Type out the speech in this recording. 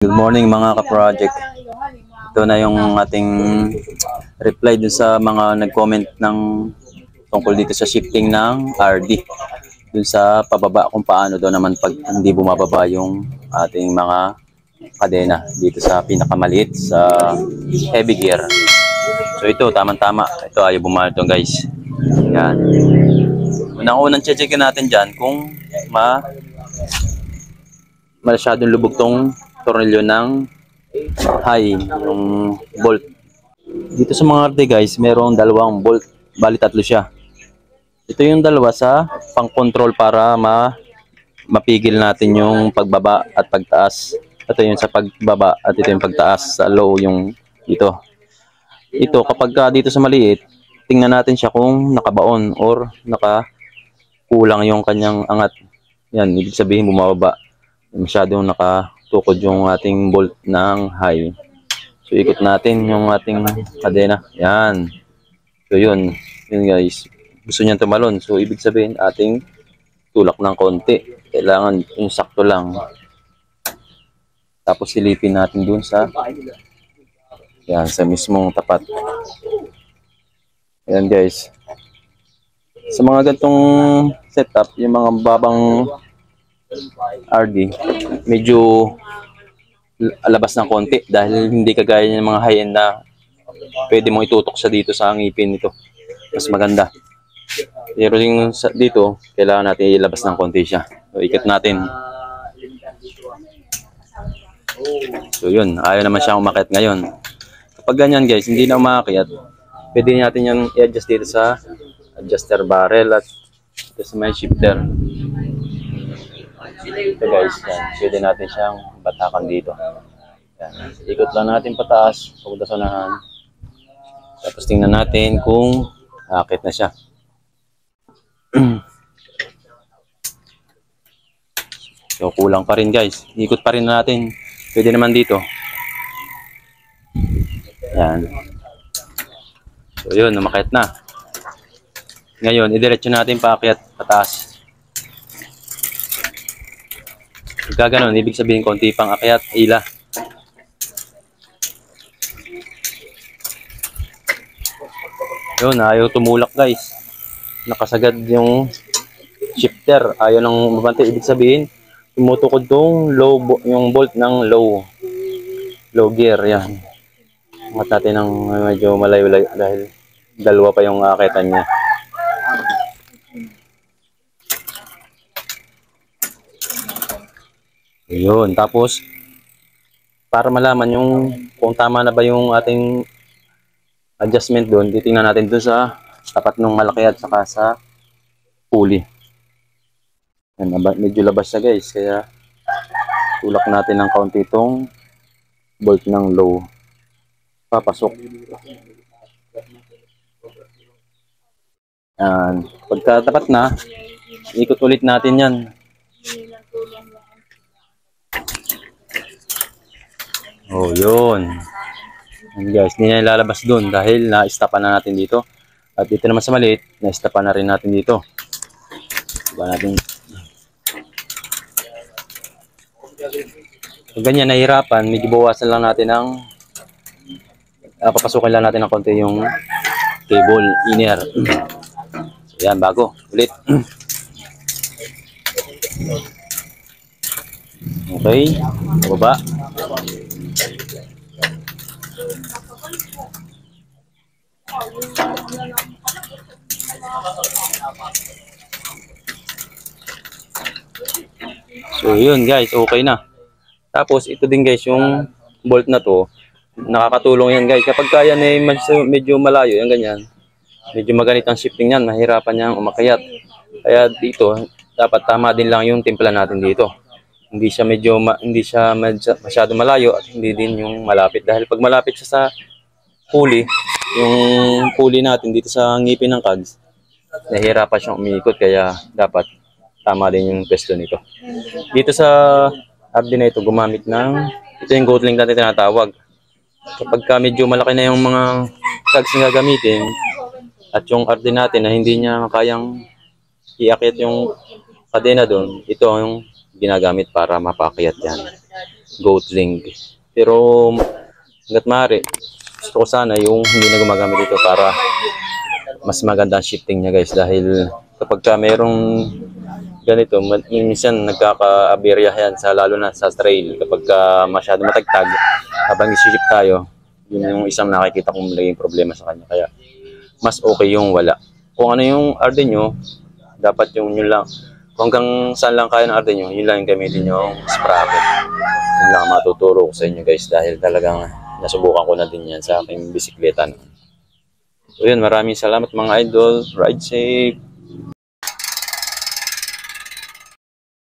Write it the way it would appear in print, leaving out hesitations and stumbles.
Good morning mga ka-project. Ito na yung ating reply dun sa mga nag-comment ng tungkol dito sa shifting ng RD. Dun sa pababa kung paano daw naman pag hindi bumababa yung ating mga kadena dito sa pinakamaliit sa heavy gear. So ito, tamang-tama. Ito ayaw bumalo ito guys. Yan. Unang-unang checkin natin dyan kung masyadong lubog tong tornilyo ng high, yung bolt. Dito sa mga RD guys, merong dalawang bolt, bali tatlo siya. Ito yung dalawa sa pang-control para mapigil natin yung pagbaba at pagtaas. Ito yung sa pagbaba at ito yung pagtaas sa low yung dito. Ito kapag dito sa maliit, tingnan natin siya kung nakabaon or nakakulang yung kanyang angat. Yan, ibig sabihin bumababa. Masyadong nakatukod yung ating bolt ng high. So ikot natin yung ating kadena. Yan. So yun guys. Gusto niyan tumalon. So ibig sabihin ating tulak ng konti. Kailangan yung sakto lang. Tapos silipin natin dun sa sa mismong tapat. Yan guys. Sa mga gantong setup, yung mga babang RD, medyo labas ng konti dahil hindi kagaya ng mga high-end na pwede mong itutok sa dito sa ngipin nito. Mas maganda. Pero yung dito, kailangan natin ilabas ng konti siya. So, ikot natin. So yun, ayaw naman siyang umakyat ngayon. Kapag ganyan guys, hindi na umakyat, pwede natin yung i-adjust dito sa adjuster barrel at dito sa may shifter. Ito guys, yan. Pwede natin siyang batakan dito. Yan. Ikot lang natin pataas, papunta sa unahan. Tapos tingnan natin kung akit na siya. So kulang pa rin guys. Ikot pa rin natin. Pwede naman dito. Yan. So yun, umakyat na. Ngayon, idiretso natin paakyat pataas. Pagka ganun, ibig sabihin konti pang akyat, ila. Yun, ayaw tumulak guys. Nakasagad yung shifter. Ayaw nang mabante. Ibig sabihin, tumutukod tong yung bolt ng low gear. Yan. Angat natin ng medyo malayo-layo dahil dalawa pa yung akitan niya. Yun, tapos para malaman yung kung tama na ba yung ating adjustment doon, titingnan natin doon sa tapat ng malaki at saka sa pulley. Yan, medyo labas siya guys, kaya tulak natin ng kaunti itong bolt ng low. Papasok. Yan, pagka tapat na, ikot ulit natin yan. Oh, yun. And guys, hindi na ilalabas doon dahil na-stopan na natin dito. At dito naman sa maliit, na-stopan na rin natin dito. Diba natin? Pag ganyan, nahihirapan, medyo bawasan lang natin ng papasukin lang natin ng konti yung cable inner. So, yan, bago. Ulit. Okay. Baba. So yun guys, okay na. Tapos ito din guys, yung bolt na to, nakakatulong yan guys. Kapag kaya na medyo malayo, yan ganyan, medyo maganit ang shifting yan, mahirapan niyang umakyat. Kaya dito, dapat tama din lang yung timpla natin dito. Hindi siya masyado malayo at hindi din yung malapit. Dahil pag malapit siya sa pulley, yung pulley natin dito sa ngipin ng cogs, nahihirapan siyang umiikot, kaya dapat tama din yung pwesto nito. Dito sa RD na ito, gumamit ito yung gold link natin tinatawag. Kapag medyo malaki na yung mga cogs na gagamitin at yung RD natin na hindi niya kayang iakyat yung kadena doon, ito yung ginagamit para mapaakyat yan. goat link. Pero hanggat maaari, gusto ko sana yung hindi na gumagamit ito para mas maganda ang shifting niya guys, dahil kapag ka merong ganito, minsan nagkaka-aberya yan sa, lalo na sa trail kapag masyado matagtag habang isi-shift tayo. Yun yung isang nakikita kong naging problema sa kanya, kaya mas okay yung wala. Kung ano yung RD nyo, dapat yung yun lang. Kung hanggang saan lang kaya ng RD nyo, yun lang yung gamitin yung sprocket. Yun lang matuturo ko sa inyo guys, dahil talagang nasubukan ko na din yan sa aking bisikleta. So yun, maraming salamat mga idol. Ride safe!